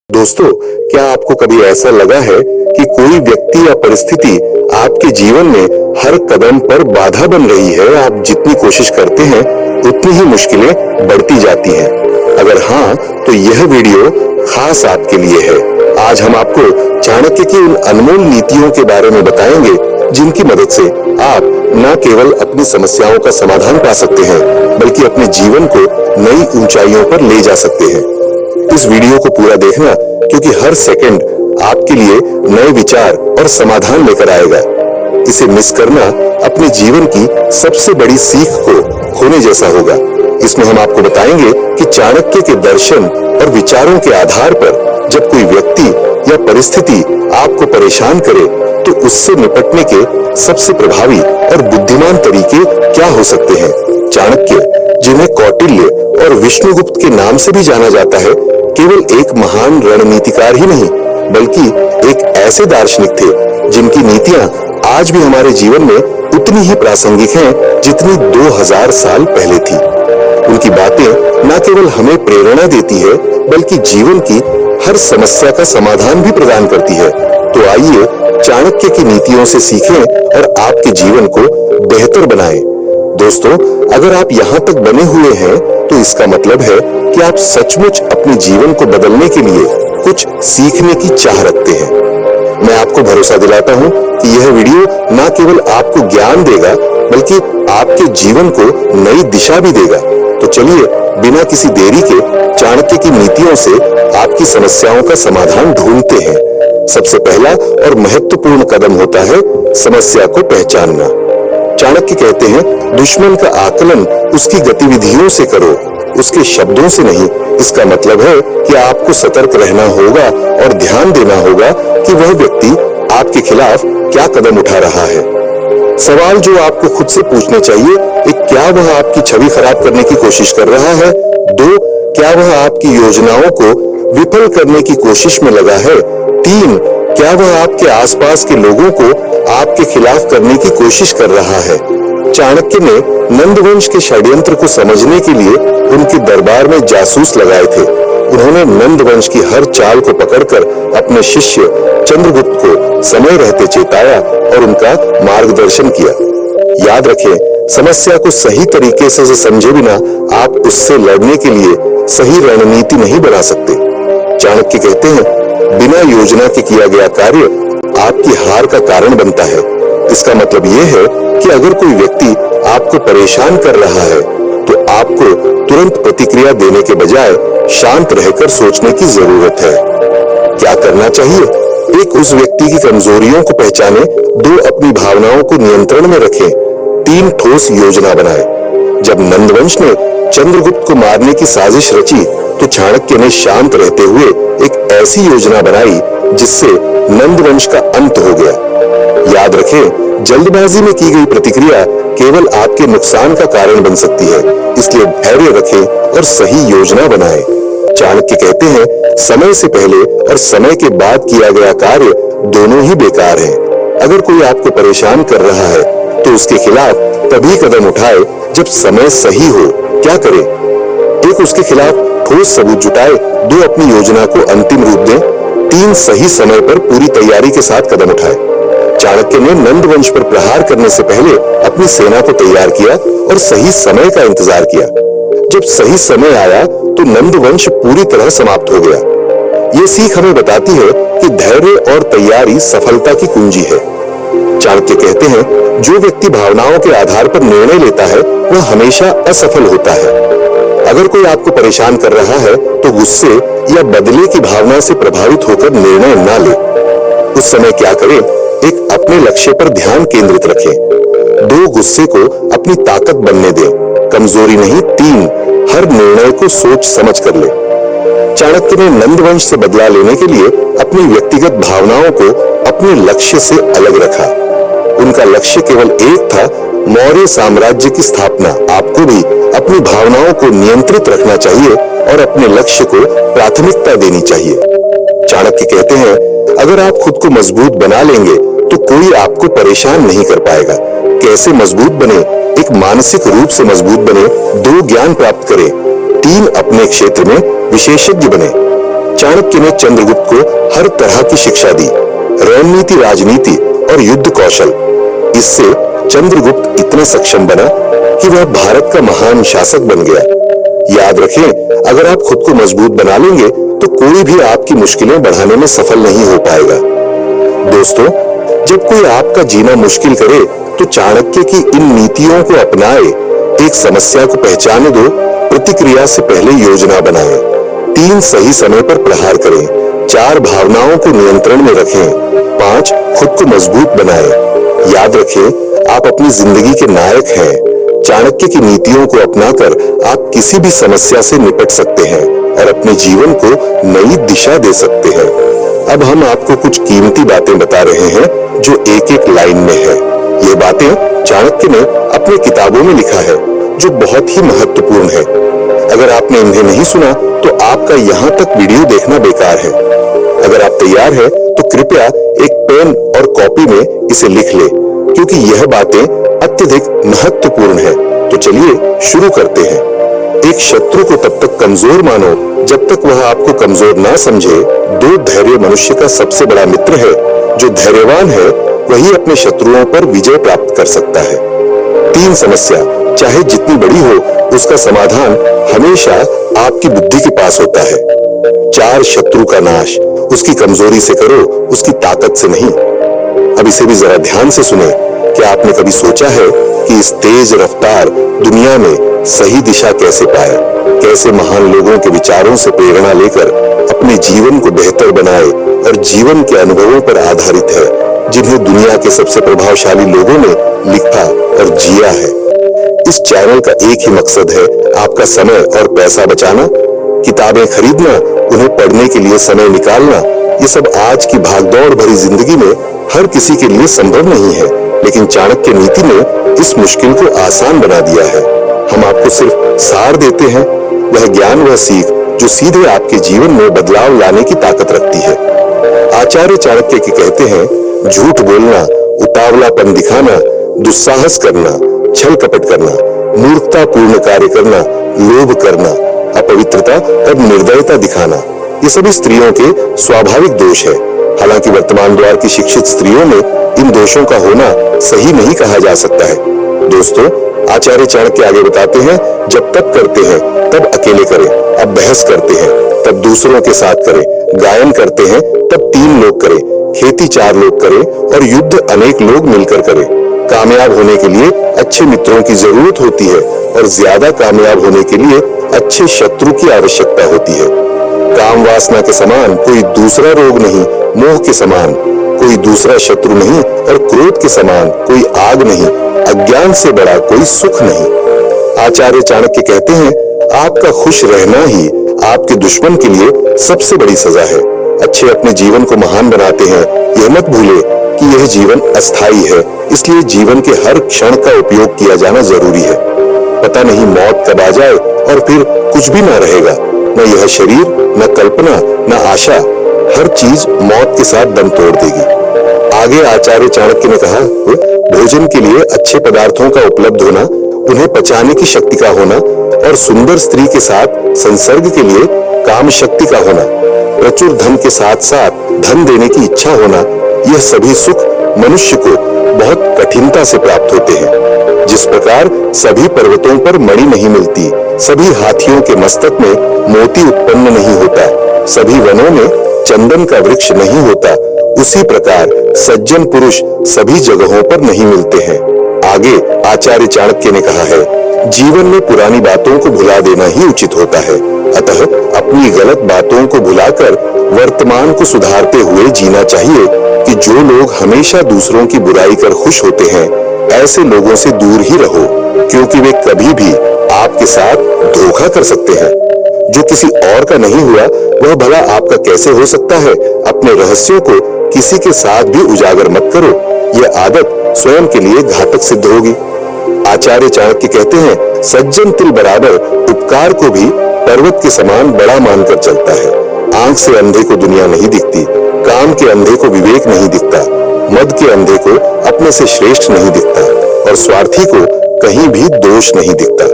दोस्तों, क्या आपको कभी ऐसा लगा है कि कोई व्यक्ति या परिस्थिति आपके जीवन में हर कदम पर बाधा बन रही है? आप जितनी कोशिश करते हैं उतनी ही मुश्किलें बढ़ती जाती हैं। अगर हाँ, तो यह वीडियो खास आपके लिए है। आज हम आपको चाणक्य की उन अनमोल नीतियों के बारे में बताएंगे जिनकी मदद से आप न केवल अपनी समस्याओं का समाधान पा सकते हैं, बल्कि अपने जीवन को नई ऊंचाइयों पर ले जा सकते हैं। इस वीडियो को पूरा देखना, क्योंकि हर सेकंड आपके लिए नए विचार और समाधान लेकर आएगा। इसे मिस करना अपने जीवन की सबसे बड़ी सीख को खोने जैसा होगा। इसमें हम आपको बताएंगे कि चाणक्य के दर्शन और विचारों के आधार पर जब कोई व्यक्ति या परिस्थिति आपको परेशान करे, तो उससे निपटने के सबसे प्रभावी और बुद्धिमान तरीके क्या हो सकते हैं। चाणक्य, जिन्हें कौटिल्य और विष्णुगुप्त के नाम से भी जाना जाता है, केवल एक महान रणनीतिकार ही नहीं, बल्कि एक ऐसे दार्शनिक थे जिनकी नीतियां आज भी हमारे जीवन में उतनी ही प्रासंगिक हैं जितनी 2000 साल पहले थी। उनकी बातें न केवल हमें प्रेरणा देती है, बल्कि जीवन की हर समस्या का समाधान भी प्रदान करती है। तो आइए चाणक्य की नीतियों से सीखें और आपके जीवन को बेहतर बनाएं। दोस्तों, अगर आप यहाँ तक बने हुए हैं, तो इसका मतलब है कि आप सचमुच अपने जीवन को बदलने के लिए कुछ सीखने की चाह रखते हैं। मैं आपको भरोसा दिलाता हूँ कि यह वीडियो न केवल आपको ज्ञान देगा, बल्कि आपके जीवन को नई दिशा भी देगा। तो चलिए, बिना किसी देरी के चाणक्य की नीतियों से आपकी समस्याओं का समाधान ढूंढते हैं। सबसे पहला और महत्वपूर्ण कदम होता है समस्या को पहचानना। चाणक्य कहते हैं, दुश्मन का आकलन उसकी गतिविधियों से करो, उसके शब्दों से नहीं। इसका मतलब है कि आपको सतर्क रहना होगा और ध्यान देना होगा कि वह व्यक्ति आपके खिलाफ क्या कदम उठा रहा है। सवाल जो आपको खुद से पूछने चाहिए: एक, क्या वह आपकी छवि खराब करने की कोशिश कर रहा है? 2, क्या वह आपकी योजनाओं को विफल करने की कोशिश में लगा है? 3, क्या वह आपके आसपास के लोगों को आपके खिलाफ करने की कोशिश कर रहा है? चाणक्य ने नंदवंश के षड्यंत्र को समझने के लिए उनके दरबार में जासूस लगाए थे। उन्होंने नंदवंश की हर चाल को पकड़कर अपने शिष्य चंद्रगुप्त को समय रहते चेताया और उनका मार्गदर्शन किया। याद रखें, समस्या को सही तरीके से समझे बिना आप उससे लड़ने के लिए सही रणनीति नहीं बना सकते। चाणक्य कहते हैं, बिना योजना के किया गया कार्य आपकी हार का कारण बनता है। इसका मतलब यह है कि अगर कोई व्यक्ति आपको परेशान कर रहा है, तो आपको तुरंत प्रतिक्रिया देने के बजाय शांत रहकर सोचने की जरूरत है। क्या करना चाहिए? 1, उस व्यक्ति की कमजोरियों को पहचाने। 2, अपनी भावनाओं को नियंत्रण में रखें। 3, ठोस योजना बनाएं। जब नंदवंश ने चंद्रगुप्त को मारने की साजिश रची, तो चाणक्य ने शांत रहते हुए एक ऐसी योजना बनाई जिससे नंदवंश का अंत हो गया। याद रखें, जल्दबाजी में की गई प्रतिक्रिया केवल आपके नुकसान का कारण बन सकती है। इसलिए धैर्य रखें और सही योजना बनाएं। चाणक्य कहते हैं, समय से पहले और समय के बाद किया गया कार्य दोनों ही बेकार है। अगर कोई आपको परेशान कर रहा है, तो उसके खिलाफ तभी कदम उठाए जब समय सही हो। क्या करें? 1, उसके खिलाफ ठोस सबूत जुटाए। 2, अपनी योजना को अंतिम रूप दें। 3, सही समय पर पूरी तैयारी के साथ कदम उठाए। चाणक्य ने नंदवंश पर प्रहार करने से पहले अपनी सेना को तैयार किया और सही समय का इंतजार किया। जब सही समय आया, तो नंदवंश पूरी तरह समाप्त हो गया। ये सीख हमें बताती है कि धैर्य और तैयारी सफलता की कुंजी है। चाणक्य कहते हैं, जो व्यक्ति भावनाओं के आधार पर निर्णय लेता है, वह हमेशा असफल होता है। अगर कोई आपको परेशान कर रहा है, तो गुस्से या बदले की भावना से प्रभावित होकर निर्णय ना ले। उस समय क्या करें? 1, अपने लक्ष्य पर ध्यान केंद्रित रखें। 2, गुस्से को अपनी ताकत बनने दें, कमजोरी नहीं। 3, हर निर्णय को सोच समझ कर ले। चाणक्य ने नंदवंश से बदला लेने के लिए अपनी व्यक्तिगत भावनाओं को अपने लक्ष्य से अलग रखा। उनका लक्ष्य केवल एक था, मौर्य साम्राज्य की स्थापना। आपको भी अपनी भावनाओं को नियंत्रित रखना चाहिए और अपने लक्ष्य को प्राथमिकता देनी चाहिए। चाणक्य कहते हैं, अगर आप खुद को मजबूत बना लेंगे, तो कोई आपको परेशान नहीं कर पाएगा। कैसे मजबूत बने? 1, मानसिक रूप से मजबूत बने। 2, ज्ञान प्राप्त करें। 3, अपने क्षेत्र में विशेषज्ञ बने। चाणक्य ने चंद्रगुप्त को हर तरह की शिक्षा दी, रणनीति, राजनीति और युद्ध कौशल। इससे चंद्रगुप्त इतना सक्षम बना कि वह भारत का महान शासक बन गया। याद रखें, अगर आप खुद को मजबूत बना लेंगे तो कोई भी आपकी मुश्किलें बढ़ाने में सफल नहीं हो पाएगा। दोस्तों, जब कोई आपका जीना मुश्किल करे तो चाणक्य की इन नीतियों को अपनाए। एक समस्या को पहचाने दो, प्रतिक्रिया से पहले योजना बनाएं, 3 सही समय पर प्रहार करें, 4 भावनाओं को नियंत्रण में रखें, 5 खुद को मजबूत बनाएं। याद रखें, आप अपनी जिंदगी के नायक हैं। चाणक्य की नीतियों को अपनाकर आप किसी भी समस्या से निपट सकते हैं और अपने जीवन को नई दिशा दे सकते हैं। अब हम आपको कुछ कीमती बातें बता रहे हैं जो एक-एक लाइन में है। ये बातें चाणक्य ने अपनी किताबों में लिखा है, जो बहुत ही महत्वपूर्ण है। अगर आपने इन्हें नहीं सुना तो आपका यहाँ तक वीडियो देखना बेकार है। अगर आप तैयार हैं तो कृपया एक पेन और कॉपी में इसे लिख ले, क्योंकि यह बातें अत्यधिक महत्वपूर्ण है। तो चलिए शुरू करते हैं। एक शत्रु को तब तक कमजोर मानो जब तक वह आपको कमजोर ना समझे। 2 धैर्य मनुष्य का सबसे बड़ा मित्र है। जो धैर्यवान है वही अपने शत्रुओं पर विजय प्राप्त कर सकता है। 3 समस्या, चाहे जितनी बड़ी हो, उसका समाधान हमेशा आपकी बुद्धि के पास होता है। 4 शत्रु का नाश उसकी कमजोरी से करो, उसकी ताकत से नहीं। अब इसे भी जरा ध्यान से सुने। क्या आपने कभी सोचा है कि इस तेज रफ्तार दुनिया में सही दिशा कैसे पाए? कैसे महान लोगों के विचारों से प्रेरणा लेकर अपने जीवन को बेहतर बनाए और जीवन के अनुभवों पर आधारित है, जिन्हें दुनिया के सबसे प्रभावशाली लोगों ने लिखा और जिया है। इस चैनल का एक ही मकसद है, आपका समय और पैसा बचाना। किताबें खरीदना, उन्हें पढ़ने के लिए समय निकालना, ये सब आज की भागदौड़ भरी जिंदगी में हर किसी के लिए संभव नहीं है, लेकिन चाणक्य नीति ने इस मुश्किल को आसान बना दिया है। हम आपको सिर्फ सार देते हैं, वह ज्ञान, वह सीख जो सीधे आपके जीवन में बदलाव लाने की ताकत रखती है। आचार्य चाणक्य के कहते हैं, झूठ बोलना, उतावलापन दिखाना, दुस्साहस करना, छल कपट करना, मूर्खतापूर्ण कार्य करना, लोभ करना, अपवित्रता और निर्दयता दिखाना, ये सभी स्त्रियों के स्वाभाविक दोष है। हालांकि वर्तमान दौर की शिक्षित स्त्रियों में इन दोषों का होना सही नहीं कहा जा सकता है। दोस्तों, आचार्य चाणक्य आगे बताते हैं, जब तप करते हैं तब अकेले करें, अब बहस करते हैं तब दूसरों के साथ करें, गायन करते हैं तब 3 लोग करें, खेती 4 लोग करें और युद्ध अनेक लोग मिलकर करें। कामयाब होने के लिए अच्छे मित्रों की जरूरत होती है और ज्यादा कामयाब होने के लिए अच्छे शत्रु की आवश्यकता होती है। काम वासना के समान कोई दूसरा रोग नहीं, मोह के समान कोई दूसरा शत्रु नहीं और क्रोध के समान कोई आग नहीं, अज्ञान से बड़ा कोई सुख नहीं। आचार्य चाणक्य कहते हैं, आपका खुश रहना ही आपके दुश्मन के लिए सबसे बड़ी सजा है। अच्छे अपने जीवन को महान बनाते हैं, यह मत भूले कि यह जीवन अस्थाई है, इसलिए जीवन के हर क्षण का उपयोग किया जाना जरूरी है। पता नहीं मौत कब आ जाए और फिर कुछ भी ना रहेगा, न यह शरीर, न कल्पना, न आशा, हर चीज मौत के साथ दम तोड़ देगी। आगे आचार्य चाणक्य ने कहा, भोजन के लिए अच्छे पदार्थों का उपलब्ध होना, उन्हें पचाने की शक्ति का होना और सुंदर स्त्री के साथ संसर्ग के लिए काम शक्ति का होना, प्रचुर धन के साथ साथ धन देने की इच्छा होना, यह सभी सुख मनुष्य को बहुत कठिनता से प्राप्त होते हैं। जिस प्रकार सभी पर्वतों पर मणि नहीं मिलती, सभी हाथियों के मस्तक में मोती उत्पन्न नहीं होता, सभी वनों में चंदन का वृक्ष नहीं होता, उसी प्रकार सज्जन पुरुष सभी जगहों पर नहीं मिलते हैं। आगे आचार्य चाणक्य ने कहा है, जीवन में पुरानी बातों को भुला देना ही उचित होता है। अतः अपनी गलत बातों को भुलाकर वर्तमान को सुधारते हुए जीना चाहिए कि जो लोग हमेशा दूसरों की बुराई कर खुश होते हैं, ऐसे लोगों से दूर ही रहो, क्योंकि वे कभी भी आपके साथ धोखा कर सकते हैं। जो किसी और का नहीं हुआ वह भला आपका कैसे हो सकता है? अपने रहस्यों को किसी के साथ भी उजागर मत करो, यह आदत स्वयं के लिए घातक सिद्ध होगी। आचार्य चाणक्य कहते हैं, सज्जन तिल बराबर उपकार को भी पर्वत के समान बड़ा मानकर चलता है। आंख से अंधे को दुनिया नहीं दिखती, काम के अंधे को विवेक नहीं दिखता, मद के अंधे को अपने से श्रेष्ठ नहीं दिखता और स्वार्थी को कहीं भी दोष नहीं दिखता।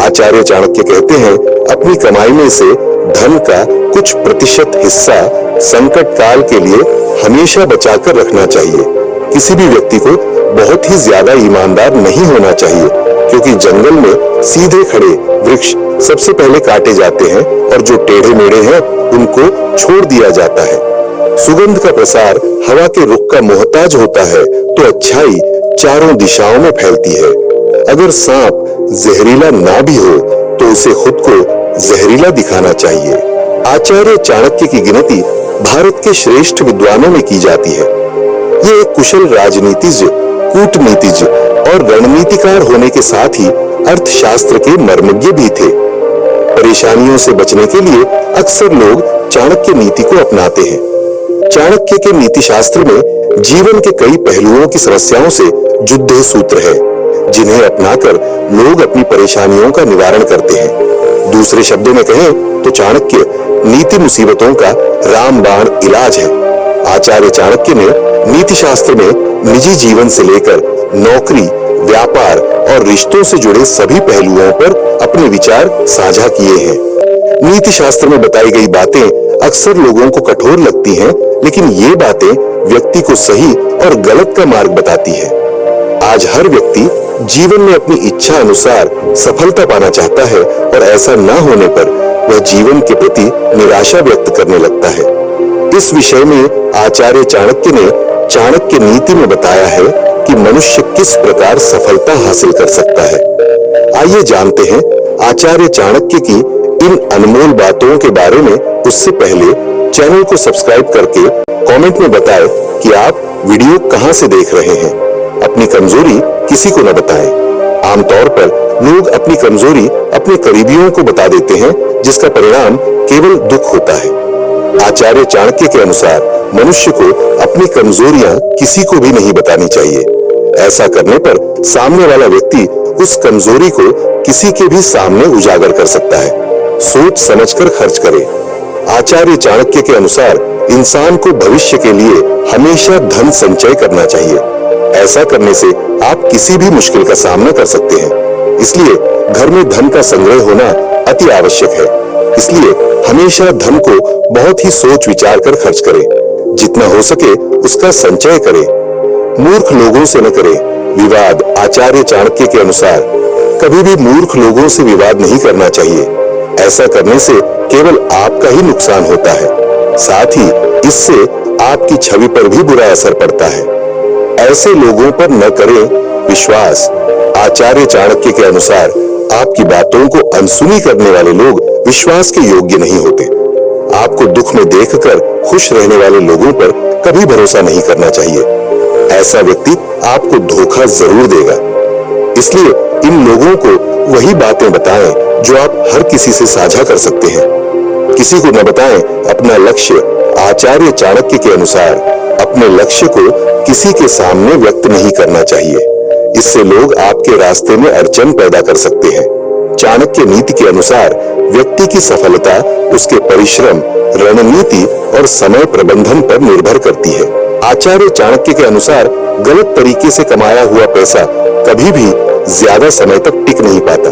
आचार्य चाणक्य कहते हैं, अपनी कमाई में से धन का कुछ प्रतिशत हिस्सा संकट काल के लिए हमेशा बचाकर रखना चाहिए। किसी भी व्यक्ति को बहुत ही ज्यादा ईमानदार नहीं होना चाहिए, क्योंकि जंगल में सीधे खड़े वृक्ष सबसे पहले काटे जाते हैं और जो टेढ़े मेढ़े हैं उनको छोड़ दिया जाता है। सुगंध का प्रसार हवा के रुख का मोहताज होता है तो अच्छाई चारों दिशाओं में फैलती है। अगर सांप जहरीला ना भी हो तो उसे खुद को जहरीला दिखाना चाहिए। आचार्य चाणक्य की गिनती भारत के श्रेष्ठ विद्वानों में की जाती है। ये एक कुशल राजनीतिज्ञ, कूटनीतिज्ञ और रणनीतिकार होने के साथ ही अर्थशास्त्र के मर्मज्ञ भी थे। परेशानियों से बचने के लिए अक्सर लोग चाणक्य नीति को अपनाते हैं। चाणक्य के नीति शास्त्र में जीवन के कई पहलुओं की समस्याओं से जुड़े सूत्र है, जिन्हें अपनाकर लोग अपनी परेशानियों का निवारण करते हैं। दूसरे शब्दों में कहें तो चाणक्य नीति मुसीबतों का रामबाण इलाज है। आचार्य चाणक्य ने नीति शास्त्र में निजी जीवन से लेकर नौकरी, व्यापार और रिश्तों से जुड़े सभी पहलुओं पर अपने विचार साझा किए हैं। नीति शास्त्र में बताई गई बातें अक्सर लोगों को कठोर लगती हैं, लेकिन ये बातें व्यक्ति को सही और गलत का मार्ग बताती है। आज हर व्यक्ति जीवन में अपनी इच्छा अनुसार सफलता पाना चाहता है और ऐसा न होने पर वह जीवन के प्रति निराशा व्यक्त करने लगता है। इस विषय में आचार्य चाणक्य ने चाणक्य नीति में बताया है कि मनुष्य किस प्रकार सफलता हासिल कर सकता है। आइए जानते हैं आचार्य चाणक्य की इन अनमोल बातों के बारे में। उससे पहले चैनल को सब्सक्राइब करके कमेंट में बताएं कि आप वीडियो कहां से देख रहे हैं। अपनी कमजोरी किसी को न बताएं। आमतौर पर लोग अपनी कमजोरी अपने करीबियों को बता देते हैं, जिसका परिणाम केवल दुख होता है। आचार्य चाणक्य के अनुसार मनुष्य को अपनी कमजोरियां किसी को भी नहीं बतानी चाहिए। ऐसा करने पर सामने वाला व्यक्ति उस कमजोरी को किसी के भी सामने उजागर कर सकता है। सोच समझकर खर्च करें। आचार्य चाणक्य के अनुसार इंसान को भविष्य के लिए हमेशा धन संचय करना चाहिए। ऐसा करने से आप किसी भी मुश्किल का सामना कर सकते हैं। इसलिए घर में धन का संग्रह होना अति आवश्यक है। इसलिए हमेशा धन को बहुत ही सोच विचार कर खर्च करें। जितना हो सके उसका संचय करें। मूर्ख लोगों से न करें विवाद। आचार्य चाणक्य के अनुसार कभी भी मूर्ख लोगों से विवाद नहीं करना चाहिए। ऐसा करने से केवल आपका ही नुकसान होता है, साथ ही इससे आपकी छवि पर भी बुरा असर पड़ता है। ऐसे लोगों पर न करें विश्वास। आचार्य चाणक्य के अनुसार आपकी बातों को अनसुनी करने वाले लोग विश्वास के योग्य नहीं होते। आपको दुख में देखकर खुश रहने वाले लोगों पर कभी भरोसा नहीं करना चाहिए। ऐसा व्यक्ति आपको धोखा जरूर देगा। इसलिए इन लोगों को वही बातें बताएं जो आप हर किसी से साझा कर सकते हैं। किसी को न बताएं अपना लक्ष्य। आचार्य चाणक्य के अनुसार अपने लक्ष्य को किसी के सामने व्यक्त नहीं करना चाहिए। इससे लोग आपके रास्ते में अड़चन पैदा कर सकते हैं। चाणक्य नीति के अनुसार व्यक्ति की सफलता उसके परिश्रम, रणनीति और समय प्रबंधन पर निर्भर करती है। आचार्य चाणक्य के अनुसार गलत तरीके से कमाया हुआ पैसा कभी भी ज्यादा समय तक टिक नहीं पाता।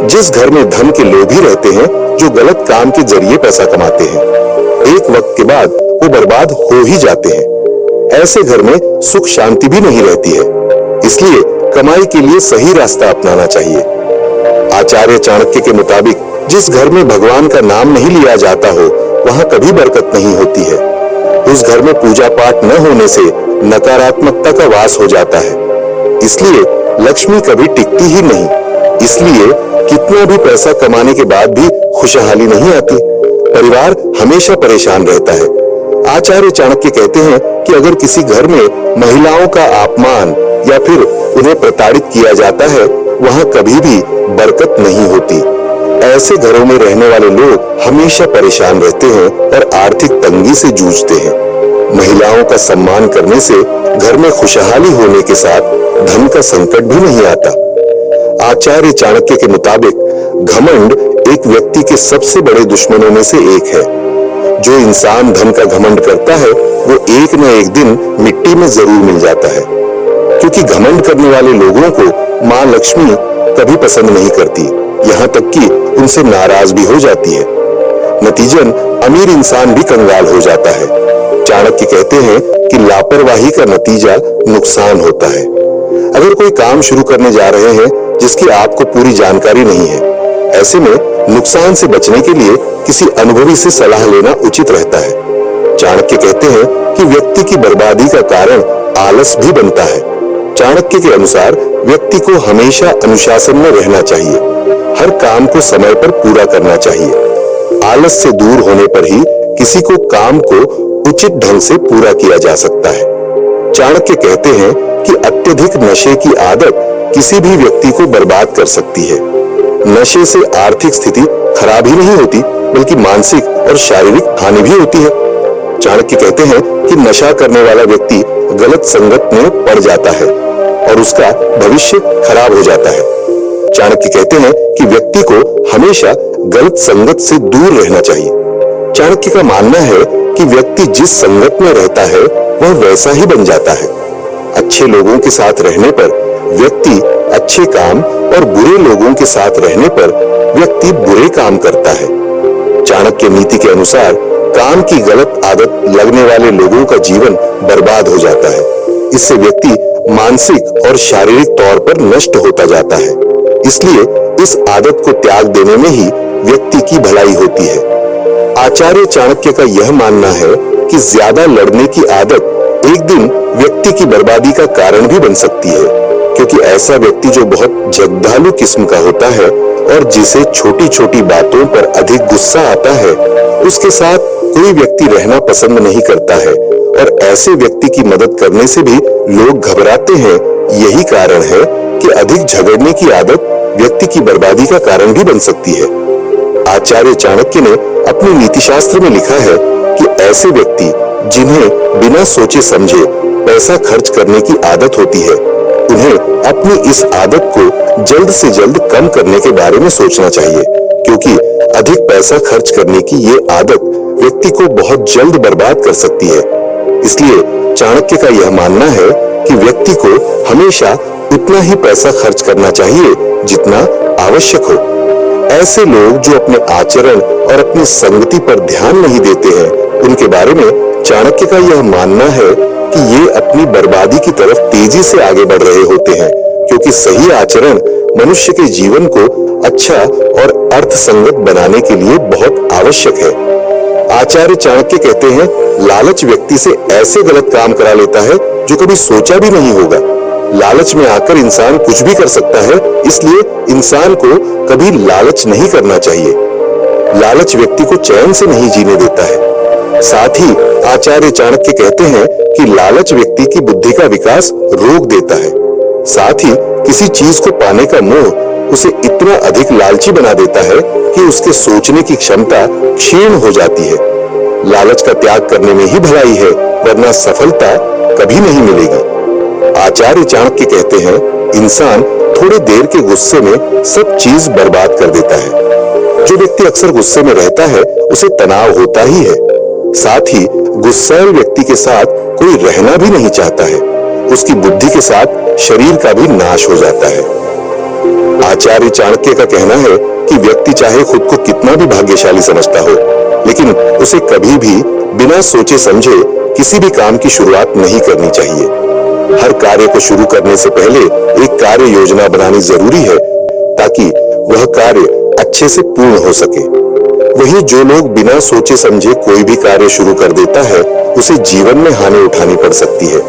जिस घर में धन के लोभी रहते हैं, जो गलत काम के जरिए पैसा कमाते हैं, एक वक्त के बाद वो बर्बाद हो ही जाते हैं। ऐसे घर में सुख शांति भी नहीं रहती है। इसलिए कमाई के लिए सही रास्ता अपनाना चाहिए। आचार्य चाणक्य के मुताबिक जिस घर में भगवान का नाम नहीं लिया जाता हो, वहां कभी बरकत नहीं होती है। उस घर में पूजा पाठ न होने से नकारात्मकता का वास हो जाता है। इसलिए लक्ष्मी कभी टिकती ही नहीं। इसलिए कितना भी पैसा कमाने के बाद भी खुशहाली नहीं आती। परिवार हमेशा परेशान रहता है। आचार्य चाणक्य कहते हैं कि अगर किसी घर में महिलाओं का अपमान या फिर उन्हें प्रताड़ित किया जाता है, वहां कभी भी बरकत नहीं होती। ऐसे घरों में रहने वाले लोग हमेशा परेशान रहते हैं और आर्थिक तंगी से जूझते हैं। महिलाओं का सम्मान करने से घर में खुशहाली होने के साथ धन का संकट भी नहीं आता। आचार्य चाणक्य के मुताबिक घमंड एक व्यक्ति के सबसे बड़े दुश्मनों में से एक है। जो इंसान धन का घमंड करता है, वो एक न एक दिन मिट्टी में जरूर मिल जाता है। क्योंकि घमंड करने वाले लोगों को मां लक्ष्मी कभी पसंद नहीं करती, यहाँ तक कि उनसे नाराज भी हो जाती है। नतीजन अमीर इंसान भी कंगाल हो जाता है। चाणक्य कहते हैं कि लापरवाही का नतीजा नुकसान होता है। अगर कोई काम शुरू करने जा रहे हैं जिसकी आपको पूरी जानकारी नहीं है, ऐसे में नुकसान से बचने के लिए किसी अनुभवी से सलाह लेना उचित रहता है। चाणक्य कहते हैं कि व्यक्ति की बर्बादी का कारण आलस भी बनता है। चाणक्य के अनुसार व्यक्ति को हमेशा अनुशासन में रहना चाहिए, हर काम को समय पर पूरा करना चाहिए। आलस से दूर होने पर ही किसी को काम को उचित ढंग से पूरा किया जा सकता है। चाणक्य कहते हैं कि अत्यधिक नशे की आदत किसी भी व्यक्ति को बर्बाद कर सकती है। नशे से आर्थिक स्थिति खराब ही नहीं होती, बल्कि मानसिक और शारीरिक हानि भी होती है। चाणक्य कहते हैं कि नशा करने वाला व्यक्ति गलत संगत में पड़ जाता है और उसका भविष्य खराब हो जाता है। चाणक्य कहते हैं कि व्यक्ति को हमेशा गलत संगत से दूर रहना चाहिए। चाणक्य का मानना है कि व्यक्ति जिस संगत में रहता है वह वैसा ही बन जाता है। अच्छे लोगों के साथ रहने पर व्यक्ति अच्छे काम और बुरे लोगों के साथ रहने पर व्यक्ति बुरे काम करता है। चाणक्य नीति के अनुसार काम की गलत आदत लगने वाले लोगों का जीवन बर्बाद हो जाता है। इससे व्यक्ति मानसिक और शारीरिक तौर पर नष्ट होता जाता है। इसलिए इस आदत को त्याग देने में ही व्यक्ति की भलाई होती है। आचार्य चाणक्य का यह मानना है कि ज्यादा लड़ने की आदत एक दिन व्यक्ति की बर्बादी का कारण भी बन सकती है, क्योंकि ऐसा व्यक्ति जो बहुत जगदालू किस्म का होता है और जिसे छोटी छोटी बातों पर अधिक गुस्सा आता है, उसके साथ कोई व्यक्ति रहना पसंद नहीं करता है और ऐसे व्यक्ति की मदद करने से भी लोग घबराते हैं। यही कारण है कि अधिक झगड़ने की आदत व्यक्ति की बर्बादी का कारण भी बन सकती है। आचार्य चाणक्य ने अपने नीतिशास्त्र में लिखा है कि ऐसे व्यक्ति जिन्हें बिना सोचे समझे पैसा खर्च करने की आदत होती है, उन्हें अपनी इस आदत को जल्द से जल्द कम करने के बारे में सोचना चाहिए, क्योंकि अधिक पैसा खर्च करने की ये आदत व्यक्ति को बहुत जल्द बर्बाद कर सकती है। इसलिए चाणक्य का यह मानना है कि व्यक्ति को हमेशा उतना ही पैसा खर्च करना चाहिए जितना आवश्यक हो। ऐसे लोग जो अपने आचरण और अपनी संगति पर ध्यान नहीं देते हैं, उनके बारे में चाणक्य का यह मानना है कि ये अपनी बर्बादी की तरफ तेजी से आगे बढ़ रहे होते हैं, क्योंकि सही आचरण मनुष्य के जीवन को अच्छा और अर्थसंगत बनाने के लिए बहुत आवश्यक है। आचार्य चाणक्य कहते हैं, लालच व्यक्ति से ऐसे गलत काम करा लेता है जो कभी सोचा भी नहीं होगा। लालच में आकर इंसान कुछ भी कर सकता है, इसलिए इंसान को कभी लालच नहीं करना चाहिए। लालच व्यक्ति को चैन से नहीं जीने देता है। साथ ही आचार्य चाणक्य कहते हैं कि लालच व्यक्ति की बुद्धि का विकास रोक देता है। साथ ही किसी चीज को पाने का मोह उसे इतना अधिक लालची बना देता है कि उसके सोचने की क्षमता क्षीण हो जाती है। लालच का त्याग करने में ही भलाई है, वरना सफलता कभी नहीं मिलेगी। आचार्य चाणक्य कहते हैं, इंसान थोड़ी देर के गुस्से में सब चीज बर्बाद कर देता है। जो व्यक्ति अक्सर गुस्से में रहता है उसे तनाव होता ही है। साथ ही गुस्सैल व्यक्ति के साथ कोई रहना भी नहीं चाहता है। उसकी बुद्धि के साथ शरीर का भी नाश हो जाता है। आचार्य चाणक्य का कहना है कि व्यक्ति चाहे खुद को कितना भी भाग्यशाली समझता हो, लेकिन उसे कभी भी बिना सोचे समझे किसी भी काम की शुरुआत नहीं करनी चाहिए। हर कार्य को शुरू करने से पहले एक कार्य योजना बनानी जरूरी है, ताकि वह कार्य अच्छे से पूर्ण हो सके। वहीं जो लोग बिना सोचे समझे कोई भी कार्य शुरू कर देता है, उसे जीवन में हानि उठानी पड़ सकती है,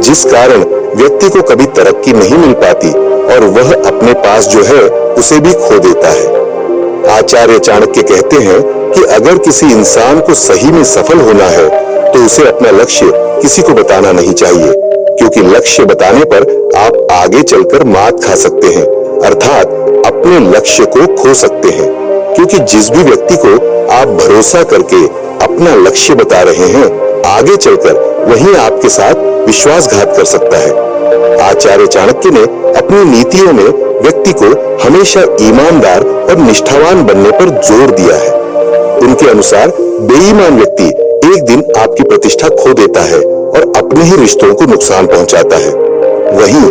जिस कारण व्यक्ति को कभी तरक्की नहीं मिल पाती और वह अपने पास जो है उसे भी खो देता है। आचार्य चाणक्य कहते हैं कि अगर किसी इंसान को सही में सफल होना है तो उसे अपना लक्ष्य किसी को बताना नहीं चाहिए, क्योंकि लक्ष्य बताने पर आप आगे चलकर मात खा सकते हैं, अर्थात अपने लक्ष्य को खो सकते हैं। क्योंकि जिस भी व्यक्ति को आप भरोसा करके अपना लक्ष्य बता रहे हैं, आगे चलकर वही आपके साथ विश्वासघात कर सकता है। आचार्य चाणक्य ने अपनी नीतियों में व्यक्ति को हमेशा ईमानदार और निष्ठावान बनने पर जोर दिया है। उनके अनुसार बेईमान व्यक्ति एक दिन आपकी प्रतिष्ठा खो देता है और अपने ही रिश्तों को नुकसान पहुंचाता है। वहीं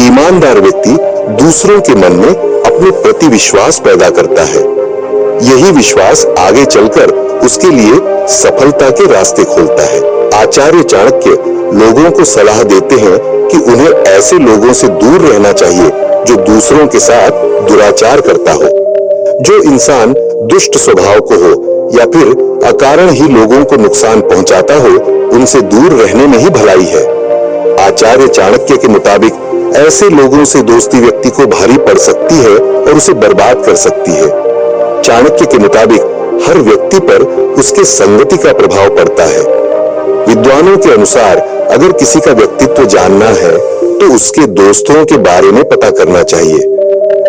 ईमानदार व्यक्ति दूसरों के मन में अपने प्रति विश्वास पैदा करता है। यही विश्वास आगे चलकर उसके लिए सफलता के रास्ते खोलता है। आचार्य चाणक्य लोगों को सलाह देते हैं कि उन्हें ऐसे लोगों से दूर रहना चाहिए जो दूसरों के साथ दुराचार करता हो। जो इंसान दुष्ट स्वभाव को हो या फिर अकारण ही लोगों को नुकसान पहुंचाता हो, उनसे दूर रहने में ही भलाई है। आचार्य चाणक्य के मुताबिक ऐसे लोगों से दोस्ती व्यक्ति को भारी पड़ सकती है और उसे बर्बाद कर सकती है। चाणक्य के मुताबिक हर व्यक्ति पर उसके संगति का प्रभाव पड़ता है। विद्वानों के अनुसार अगर किसी का व्यक्तित्व जानना है तो उसके दोस्तों के बारे में पता करना चाहिए।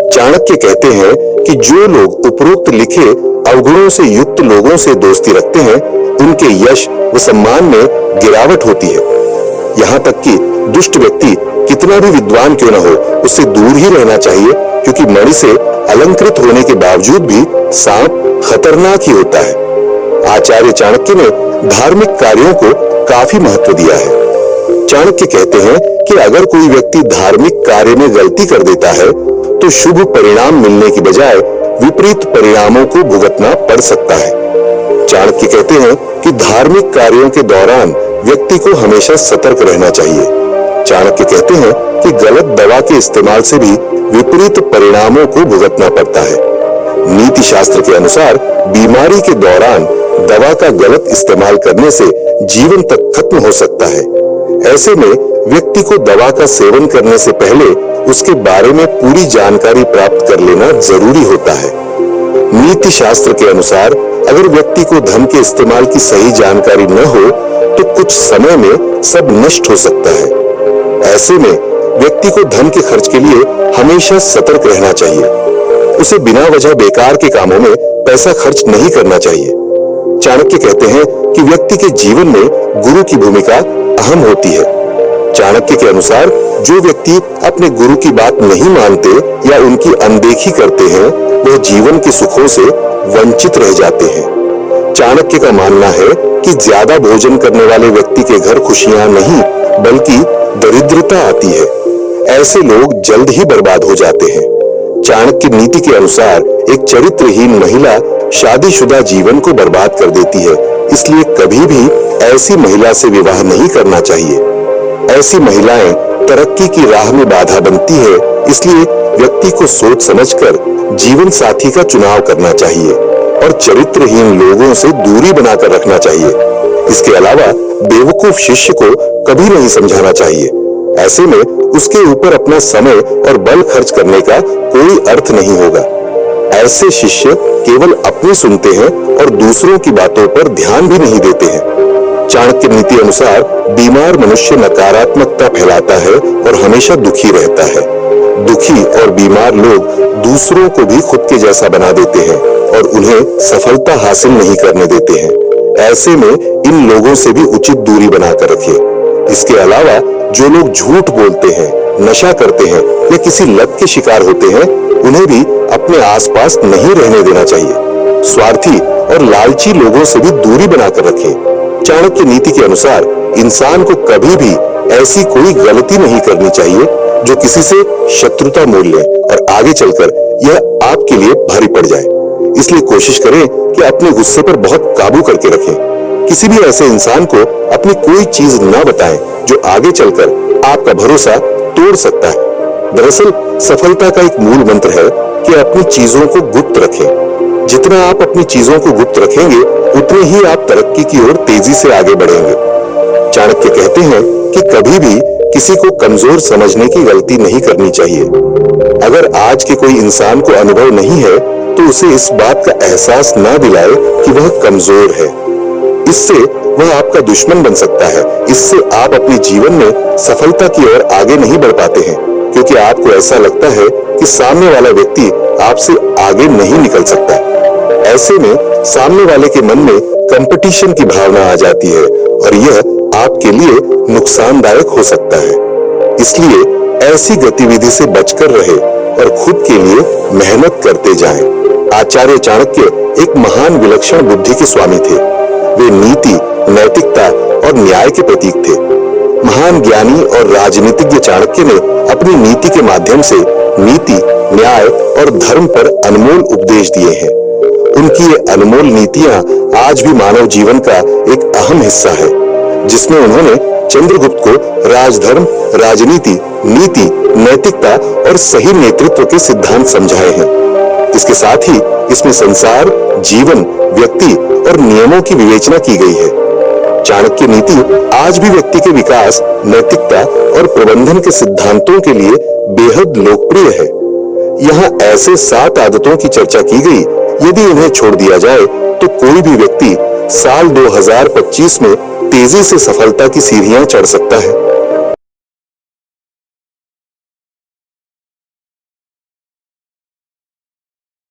चाणक्य कहते हैं कि जो लोग उपरोक्त लिखे अवगुणों से युक्त लोगों से दोस्ती रखते हैं, उनके यश व सम्मान में गिरावट होती है। यहाँ तक कि दुष्ट व्यक्ति कितना भी विद्वान क्यों न हो, उससे दूर ही रहना चाहिए, क्योंकि मणि से अलंकृत होने के बावजूद भी सांप खतरनाक ही होता है। आचार्य चाणक्य ने धार्मिक कार्यों को काफी महत्व दिया है। चाणक्य कहते हैं कि अगर कोई व्यक्ति धार्मिक कार्य में गलती कर देता है तो शुभ परिणाम मिलने की बजाय विपरीत परिणामों को भुगतना पड़ सकता है। चाणक्य कहते हैं कि धार्मिक कार्यों के दौरान व्यक्ति को हमेशा सतर्क रहना चाहिए। चाणक्य कहते हैं कि गलत दवा के इस्तेमाल से भी विपरीत परिणामों को भुगतना पड़ता है। नीति शास्त्र के अनुसार बीमारी के दौरान दवा का गलत इस्तेमाल करने से जीवन तक खत्म हो सकता है। ऐसे में व्यक्ति को दवा का सेवन करने से पहले उसके बारे में पूरी जानकारी प्राप्त कर लेना जरूरी होता है। नीति शास्त्र के अनुसार अगर व्यक्ति को धन के इस्तेमाल की सही जानकारी न हो तो कुछ समय में सब नष्ट हो सकता है। ऐसे में व्यक्ति को धन के खर्च के लिए हमेशा सतर्क रहना चाहिए। उसे बिना वजह बेकार के कामों में पैसा खर्च नहीं करना चाहिए। चाणक्य कहते हैं कि व्यक्ति के जीवन में गुरु की भूमिका अहम होती है। चाणक्य के अनुसार जो व्यक्ति अपने गुरु की बात नहीं मानते या उनकी अनदेखी करते हैं, वह जीवन के सुखों से वंचित रह जाते हैं। चाणक्य का मानना है कि ज्यादा भोजन करने वाले व्यक्ति के घर खुशियां नहीं बल्कि दरिद्रता आती है। ऐसे लोग जल्द ही बर्बाद हो जाते हैं। चाणक्य नीति के अनुसार एक चरित्रहीन महिला शादीशुदा जीवन को बर्बाद कर देती है, इसलिए कभी भी ऐसी महिला से विवाह नहीं करना चाहिए। ऐसी महिलाएं तरक्की की राह में बाधा बनती है, इसलिए व्यक्ति को सोच समझकर जीवन साथी का चुनाव करना चाहिए और चरित्रहीन लोगों से दूरी बनाकर रखना चाहिए। इसके अलावा बेवकूफ शिष्य को कभी नहीं समझाना चाहिए। ऐसे में उसके ऊपर अपना समय और बल खर्च करने का कोई अर्थ नहीं होगा। ऐसे शिष्य केवल अपनी सुनते हैं और दूसरों की बातों पर ध्यान भी नहीं देते हैं। चाणक्य नीति अनुसार बीमार मनुष्य नकारात्मकता फैलाता है और हमेशा दुखी रहता है। दुखी और बीमार लोग दूसरों को भी खुद के जैसा बना देते हैं और उन्हें सफलता हासिल नहीं करने देते हैं। ऐसे में इन लोगों से भी उचित दूरी बनाकर रखें। इसके अलावा जो लोग झूठ बोलते हैं, नशा करते हैं या किसी लत के शिकार होते हैं, उन्हें भी अपने आसपास नहीं रहने देना चाहिए। स्वार्थी और लालची लोगों से भी दूरी बनाकर रखें। चाणक्य नीति के अनुसार इंसान को कभी भी ऐसी कोई गलती नहीं करनी चाहिए जो किसी से शत्रुता मोल ले और आगे चलकर यह आपके लिए भारी पड़ जाए। इसलिए कोशिश करें कि अपने गुस्से पर बहुत काबू करके रखें। किसी भी ऐसे इंसान को अपनी कोई चीज न बताएं जो आगे चलकर आपका भरोसा तोड़ सकता है। दरअसल सफलता का एक मूल मंत्र है कि अपनी चीजों को गुप्त रखें। जितना आप अपनी चीजों को गुप्त रखेंगे, उतने ही आप तरक्की की ओर तेजी से आगे बढ़ेंगे। चाणक्य कहते हैं कि कभी भी किसी को कमजोर समझने की गलती नहीं करनी चाहिए। अगर आज के कोई इंसान को अनुभव नहीं है तो उसे इस बात का एहसास न दिलाए कि वह कमजोर है। इससे वह आपका दुश्मन बन सकता है। इससे आप अपने जीवन में सफलता की ओर आगे नहीं बढ़ पाते हैं, क्योंकि आपको ऐसा लगता है कि सामने वाला व्यक्ति आपसे आगे नहीं निकल सकता। ऐसे में सामने वाले के मन में कंपटीशन की भावना आ जाती है और यह आपके लिए नुकसानदायक हो सकता है। इसलिए ऐसी गतिविधि से बचकर रहे और खुद के लिए मेहनत करते जाएं। आचार्य चाणक्य एक महान विलक्षण बुद्धि के स्वामी थे। वे नीति, नैतिकता और न्याय के प्रतीक थे। महान ज्ञानी और राजनीतिज्ञ चाणक्य ने अपनी नीति के माध्यम से नीति, न्याय और धर्म पर अनमोल उपदेश दिए हैं। उनकी ये अनमोल नीतियां आज भी मानव जीवन का एक अहम हिस्सा है, जिसमें उन्होंने चंद्रगुप्त को राजधर्म, राजनीति, नीति, नैतिकता और सही नेतृत्व के सिद्धांत समझाए हैं। इसके साथ ही इसमें संसार, जीवन, व्यक्ति और नियमों की विवेचना की गई है। चाणक्य नीति आज भी व्यक्ति के विकास, नैतिकता और प्रबंधन के सिद्धांतों के लिए बेहद लोकप्रिय है। यहाँ ऐसे 7 आदतों की चर्चा की गई, यदि इन्हें छोड़ दिया जाए तो कोई भी व्यक्ति साल 2025 में तेजी से सफलता की सीढ़ियां चढ़ सकता है।